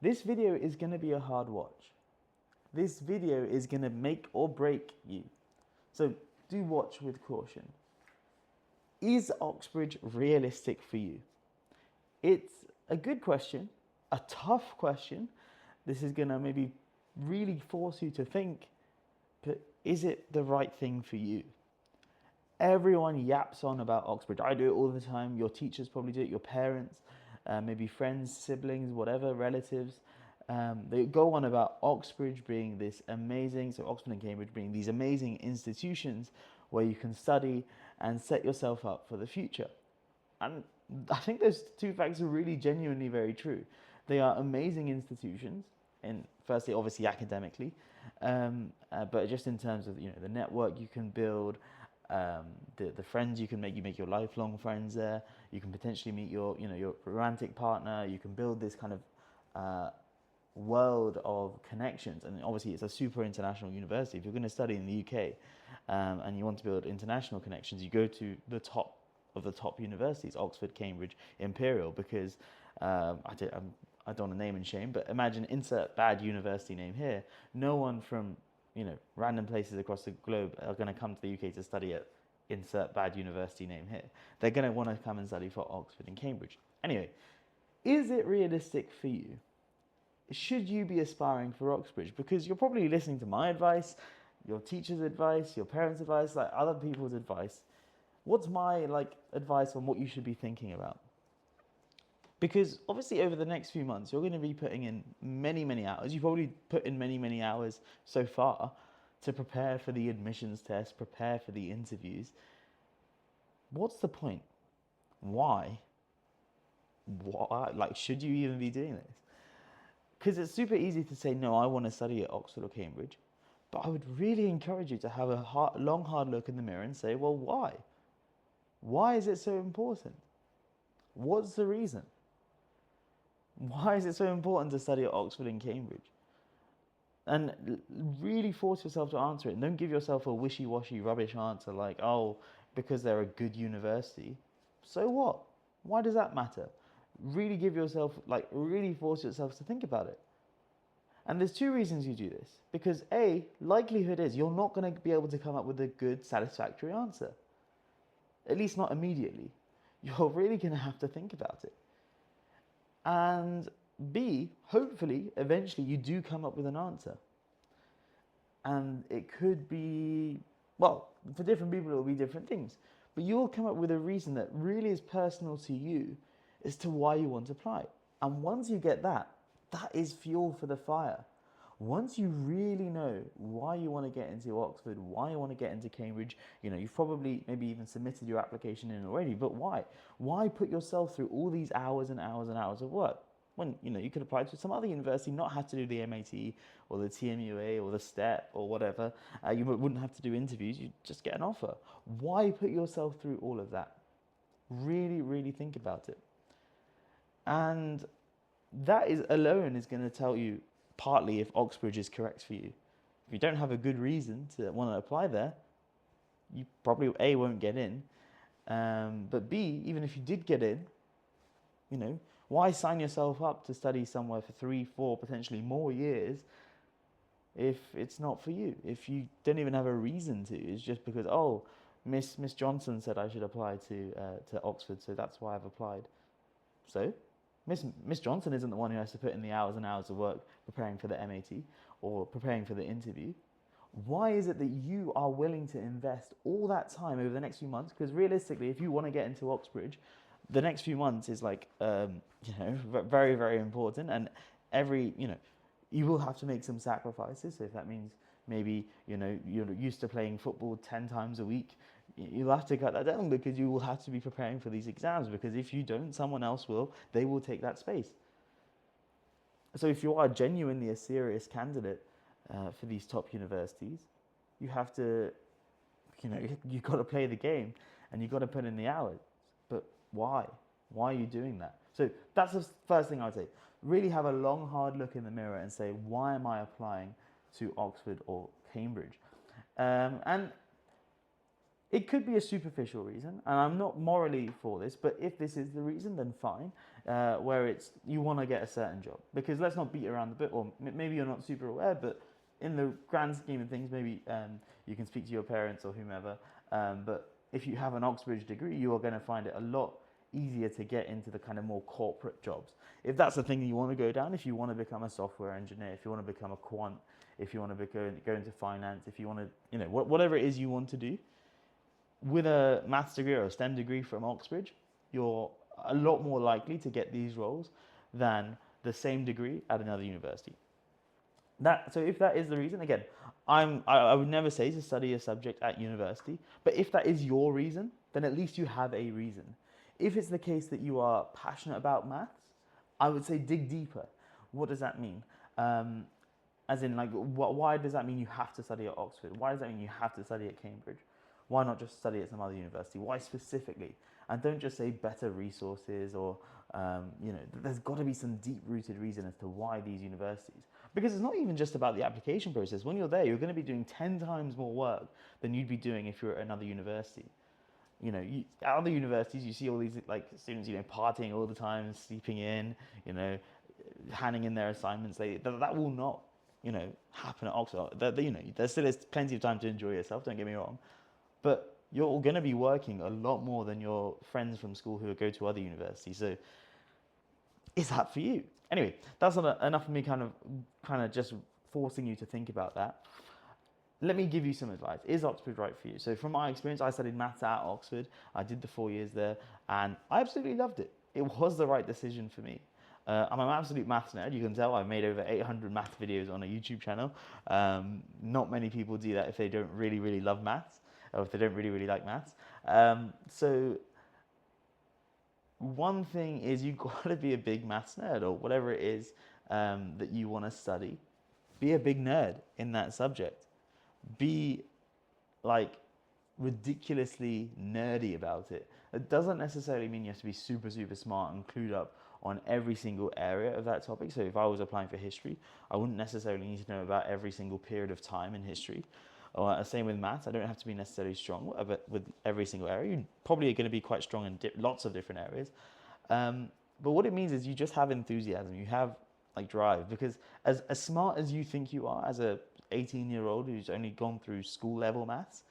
This video is going to be a hard watch. This video is going to make or break you. So do watch with caution. Is Oxbridge realistic for you? It's a good question, a tough question. This is going to maybe really force you to think, but is it the right thing for you? Everyone yaps on about Oxbridge. I do it all the time. Your teachers probably do it, your parents, maybe friends, siblings, whatever, relatives. They go on about Oxbridge being this amazing, so Oxford and Cambridge being these amazing institutions where you can study and set yourself up for the future. And I think those two facts are really genuinely very true. They are amazing institutions, and firstly, obviously academically, but just in terms of the network you can build, the friends you can make. You make your lifelong friends there. You can potentially meet your romantic partner. You can build this kind of world of connections, and obviously it's a super international university. If you're going to study in the UK and you want to build international connections, you go to the top of the top universities, Oxford, Cambridge, Imperial, because I don't want to name and shame, but imagine insert bad university name here. No one from random places across the globe are going to come to the UK to study at insert bad university name here. They're going to want to come and study for Oxford and Cambridge. Anyway, is it realistic for you? Should you be aspiring for Oxbridge? Because you're probably listening to my advice, your teacher's advice, your parents' advice, like other people's advice. What's my advice on what you should be thinking about? Because obviously over the next few months, you're going to be putting in many, many hours. You've probably put in many, many hours so far to prepare for the admissions test, prepare for the interviews. What's the point? Why? Should you even be doing this? Because it's super easy to say, no, I want to study at Oxford or Cambridge. But I would really encourage you to have a long, hard look in the mirror and say, well, why? Why is it so important? What's the reason? Why is it so important to study at Oxford and Cambridge? And really force yourself to answer it. And don't give yourself a wishy-washy rubbish answer like, oh, because they're a good university. So what? Why does that matter? Really give yourself, really force yourself to think about it. And there's two reasons you do this. Because A, likelihood is you're not going to be able to come up with a good, satisfactory answer. At least not immediately. You're really going to have to think about it. And B, hopefully, eventually you do come up with an answer. And it could be, well, for different people it will be different things. But you'll come up with a reason that really is personal to you as to why you want to apply. And once you get that, that is fuel for the fire. Once you really know why you want to get into Oxford, why you want to get into Cambridge, you've probably maybe even submitted your application in already, but why? Why put yourself through all these hours and hours and hours of work? When, you could apply to some other university, not have to do the MAT or the TMUA or the STEP or whatever. You wouldn't have to do interviews, you'd just get an offer. Why put yourself through all of that? Really, really think about it. And that alone is going to tell you partly if Oxbridge is correct for you. If you don't have a good reason to want to apply there, you probably A, won't get in, but B, even if you did get in, why sign yourself up to study somewhere for 3, 4, potentially more years if it's not for you? If you don't even have a reason to, it's just because, oh, Miss Johnson said I should apply to Oxford, so that's why I've applied. So Miss Johnson isn't the one who has to put in the hours and hours of work preparing for the MAT or preparing for the interview. Why is it that you are willing to invest all that time over the next few months? Because realistically, if you want to get into Oxbridge, the next few months is very, very important. And you will have to make some sacrifices. So if that means maybe, you're used to playing football 10 times a week, you'll have to cut that down because you will have to be preparing for these exams, because if you don't, someone else will. They will take that space. So if you are genuinely a serious candidate for these top universities, you have to, you've got to play the game and you've got to put in the hours. But why? Why are you doing that? So that's the first thing I would say. Really have a long, hard look in the mirror and say, why am I applying to Oxford or Cambridge? And it could be a superficial reason, and I'm not morally for this, but if this is the reason, then fine. where it's you want to get a certain job. Because let's not beat around the bush, or maybe you're not super aware, but in the grand scheme of things, maybe you can speak to your parents or whomever. But if you have an Oxbridge degree, you are going to find it a lot easier to get into the kind of more corporate jobs. If that's the thing that you want to go down, if you want to become a software engineer, if you want to become a quant, if you want to go into finance, if you want to, whatever it is you want to do, with a maths degree or a STEM degree from Oxbridge, you're a lot more likely to get these roles than the same degree at another university. So if that is the reason, again, I would never say to study a subject at university, but if that is your reason, then at least you have a reason. If it's the case that you are passionate about maths, I would say dig deeper. What does that mean? As in, like, why does that mean you have to study at Oxford? Why does that mean you have to study at Cambridge? Why not just study at some other university? Why specifically? And don't just say better resources or, there's got to be some deep-rooted reason as to why these universities. Because it's not even just about the application process. When you're there, you're going to be doing 10 times more work than you'd be doing if you're at another university. At other universities, you see all these students, partying all the time, sleeping in, handing in their assignments. That will not, happen at Oxford. There still is plenty of time to enjoy yourself. Don't get me wrong, but you're going to be working a lot more than your friends from school who go to other universities. So, is that for you? Anyway, that's enough of me kind of just forcing you to think about that. Let me give you some advice. Is Oxford right for you? So from my experience, I studied maths at Oxford. I did the 4 years there, and I absolutely loved it. It was the right decision for me. I'm an absolute maths nerd. You can tell I've made over 800 math videos on a YouTube channel. Not many people do that if they don't really, really love maths, or if they don't really, really like maths. So one thing is you've got to be a big maths nerd, or whatever it is that you want to study. Be a big nerd in that subject. Be ridiculously nerdy about it. It doesn't necessarily mean you have to be super, super smart and clued up on every single area of that topic. So if I was applying for history, I wouldn't necessarily need to know about every single period of time in history. Same with maths. I don't have to be necessarily strong with every single area. You're probably going to be quite strong in lots of different areas. But what it means is you just have enthusiasm. You have drive. Because as smart as you think you are as a 18-year-old who's only gone through school level maths,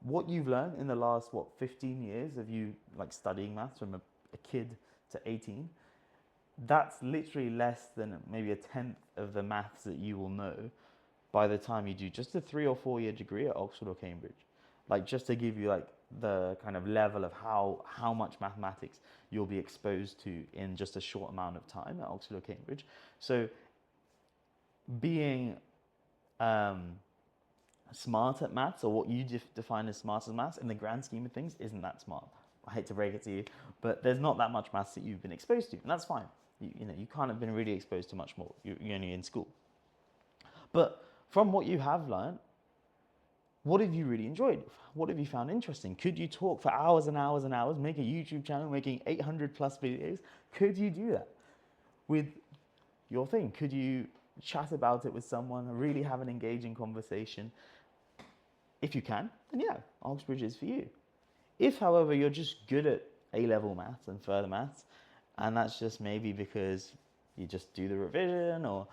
what you've learned in the last 15 years of you studying maths from a kid to 18, that's literally less than maybe a tenth of the maths that you will know by the time you do just a 3 or 4 year degree at Oxford or Cambridge. Just to give you the kind of level of how much mathematics you'll be exposed to in just a short amount of time at Oxford or Cambridge. So being smart at maths, or what you define as smart as maths, in the grand scheme of things, isn't that smart. I hate to break it to you, but there's not that much maths that you've been exposed to, and that's fine. You can't have been really exposed to much more. You're only in school. But from what you have learned, what have you really enjoyed? What have you found interesting? Could you talk for hours and hours and hours, make a YouTube channel, making 800 plus videos? Could you do that with your thing? Could you chat about it with someone, really have an engaging conversation? If you can, then yeah, Oxbridge is for you. If, however, you're just good at A-level maths and further maths, and that's just maybe because you just do the revision, or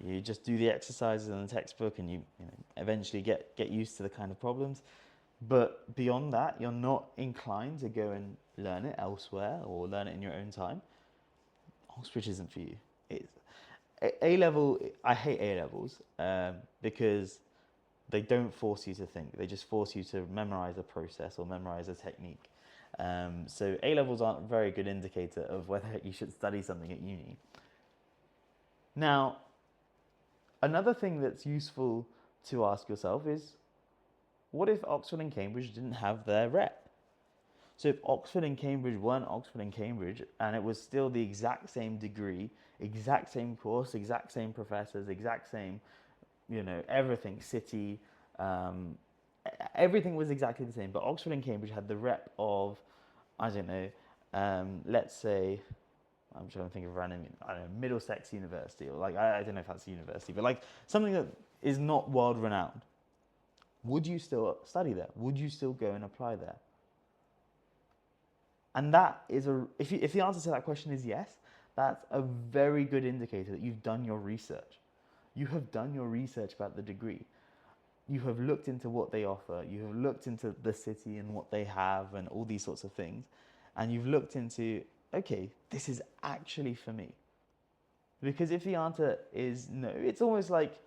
you just do the exercises in the textbook, and you eventually get used to the kind of problems, but beyond that, you're not inclined to go and learn it elsewhere or learn it in your own time, Oxbridge isn't for you. A-level, I hate A-levels because they don't force you to think. They just force you to memorize a process or memorize a technique. So A-levels aren't a very good indicator of whether you should study something at uni. Now, another thing that's useful to ask yourself is, what if Oxford and Cambridge didn't have their rep? So if Oxford and Cambridge weren't Oxford and Cambridge, and it was still the exact same degree, exact same course, exact same professors, exact same, everything, city, everything was exactly the same, but Oxford and Cambridge had the rep of, I don't know, let's say, I'm trying to think of random, Middlesex University, or I don't know if that's a university, but something that is not world renowned. Would you still study there? Would you still go and apply there? And that is if the answer to that question is yes, That's a very good indicator that you've done your research. You have done your research about the degree. You have looked into what they offer. You have looked into the city and what they have and all these sorts of things. And you've looked into, okay, this is actually for me. Because if the answer is no, it's almost like,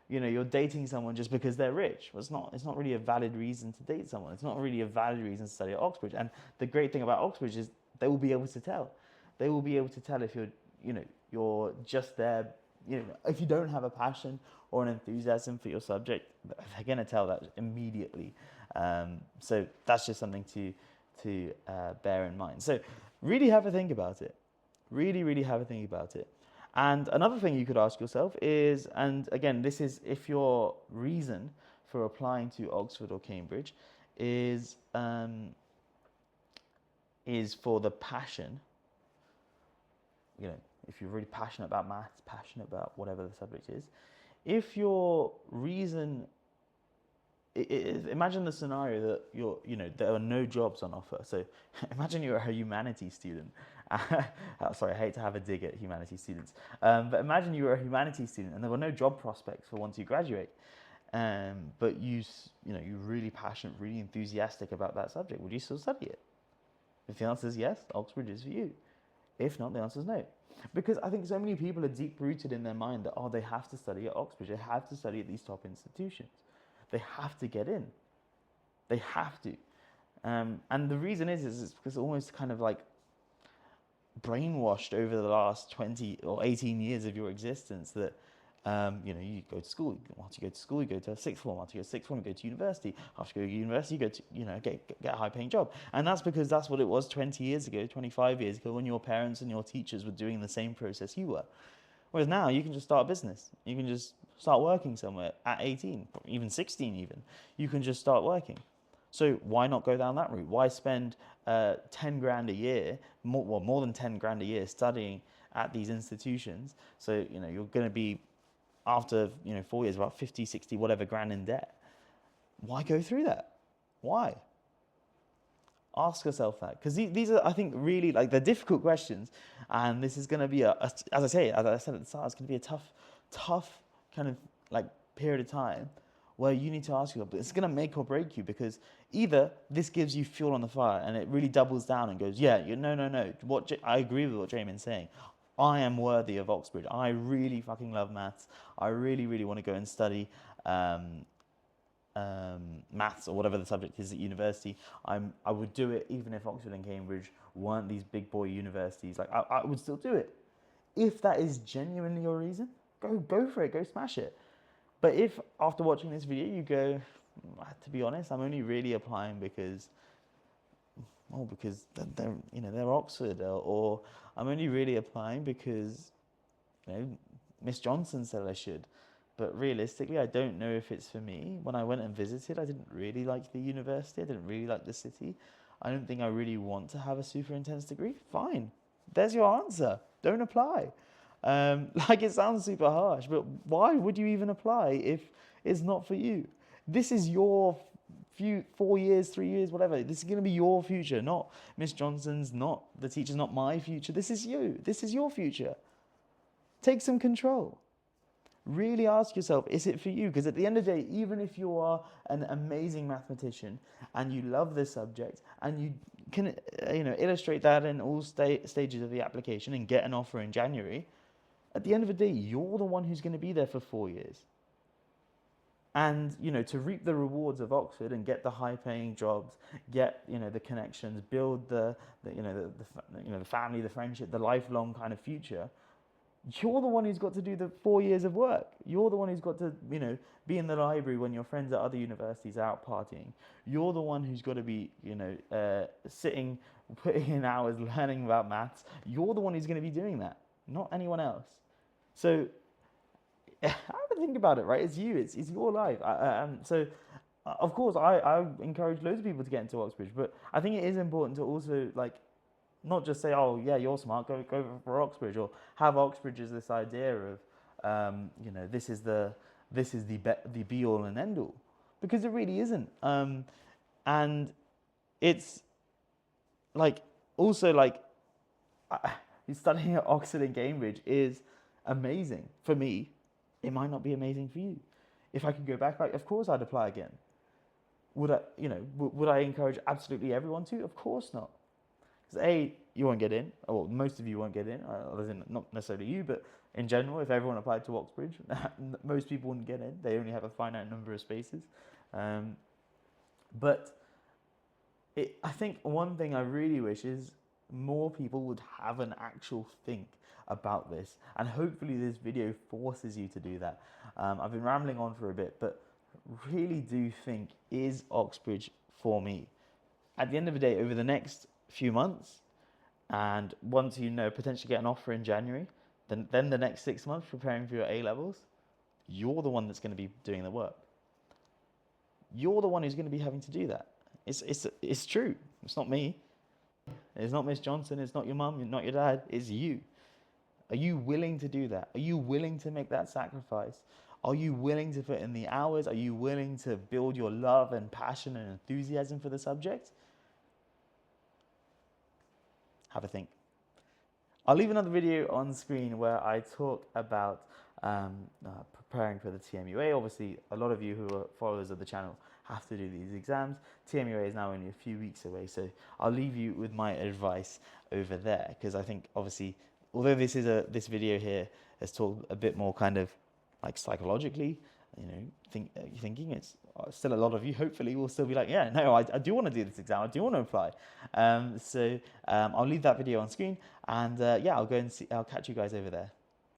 you're dating someone just because they're rich. Well, it's not really a valid reason to date someone. It's not really a valid reason to study at Oxbridge. And the great thing about Oxbridge is they will be able to tell. They will be able to tell if you're just there, if you don't have a passion or an enthusiasm for your subject, they're going to tell that immediately. So that's just something to bear in mind. So really have a think about it. Really, really have a think about it. And another thing you could ask yourself is, and again, this is if your reason for applying to Oxford or Cambridge is for the passion, if you're really passionate about maths, passionate about whatever the subject is, if your reason, imagine the scenario that there are no jobs on offer. So imagine you're a humanities student. Sorry, I hate to have a dig at humanities students. But imagine you were a humanities student and there were no job prospects for once you graduate. But you're really passionate, really enthusiastic about that subject. Would you still study it? If the answer is yes, Oxbridge is for you. If not, the answer is no. Because I think so many people are deep-rooted in their mind that, they have to study at Oxbridge. They have to study at these top institutions. They have to get in. They have to. And the reason is it's because almost kind of like brainwashed over the last 20 or 18 years of your existence that, you go to school. Once you go to school, you go to a sixth form. Once you go to sixth form, you go to university. After you go to university, you go to, get a high-paying job. And that's because that's what it was 20 years ago, 25 years ago, when your parents and your teachers were doing the same process you were. Whereas now, you can just start a business. You can just start working somewhere at 18, even 16 even. You can just start working. So why not go down that route? Why spend 10 grand a year, more than 10 grand a year studying at these institutions? So, you're going to be, after 4 years, about 50, 60, whatever grand in debt. Why go through that? Why? Ask yourself that, because these are, I think, really they're difficult questions, and this is going to be as I said at the start, it's going to be a tough kind of period of time where you need to ask yourself. But it's going to make or break you, because either this gives you fuel on the fire and it really doubles down and goes, no. I agree with what Jamin's saying. I am worthy of Oxbridge. I really fucking love maths. I really, really want to go and study maths or whatever the subject is at university. I would do it even if Oxford and Cambridge weren't these big boy universities. I would still do it. If that is genuinely your reason, go for it. Go smash it. But if after watching this video you go, to be honest, I'm only really applying because they're Oxford, or I'm only really applying because Miss Johnson said I should. But realistically, I don't know if it's for me. When I went and visited, I didn't really like the university. I didn't really like the city. I don't think I really want to have a super intense degree. Fine. There's your answer. Don't apply. It sounds super harsh, but why would you even apply if it's not for you? This is your 4 years, 3 years, whatever. This is going to be your future, not Miss Johnson's, not the teacher's, not my future. This is you. This is your future. Take some control. Really ask yourself, is it for you? Because at the end of the day, even if you are an amazing mathematician and you love this subject and you can illustrate that in all stages of the application and get an offer in January, at the end of the day, you're the one who's going to be there for 4 years. And, to reap the rewards of Oxford and get the high-paying jobs, get, the connections, build the family, the friendship, the lifelong kind of future, you're the one who's got to do the 4 years of work. You're the one who's got to, be in the library when your friends at other universities are out partying. You're the one who's got to be, sitting, putting in hours, learning about maths. You're the one who's going to be doing that, not anyone else. So have a think about it, right? It's you. It's your life. So, of course, I encourage loads of people to get into Oxbridge, but I think it is important to also, not just say, oh, yeah, you're smart, go for Oxbridge, or have Oxbridge as this idea of, this is the be all and end all, because it really isn't. And it's also Studying at Oxford and Cambridge is amazing. For me, it might not be amazing for you. If I could go back, of course I'd apply again. Would I, would I encourage absolutely everyone to? Of course not. Because A, you won't get in, or most of you won't get in, not necessarily you, but in general, if everyone applied to Oxbridge, most people wouldn't get in. They only have a finite number of spaces. But I think one thing I really wish is more people would have an actual think about this, and hopefully this video forces you to do that. I've been rambling on for a bit, but really do think, is Oxbridge for me? At the end of the day, over the next few months, and once you potentially get an offer in January, then the next 6 months preparing for your A-levels, you're the one that's going to be doing the work. You're the one who's going to be having to do that. It's true. It's not me. It's not Miss Johnson. It's not your mum. Not your dad. It's you. Are you willing to do that? Are you willing to make that sacrifice? Are you willing to put in the hours? Are you willing to build your love and passion and enthusiasm for the subject? Have a think. I'll leave another video on screen where I talk about preparing for the TMUA. Obviously, a lot of you who are followers of the channel have to do these exams. TMUA is now only a few weeks away, so I'll leave you with my advice over there, because I think, obviously, although this video here has talked a bit more kind of like psychologically, thinking, it's still a lot of you hopefully will still be like, yeah, no, I do want to do this exam, I do want to apply. So I'll leave that video on screen, and yeah, I'll catch you guys over there.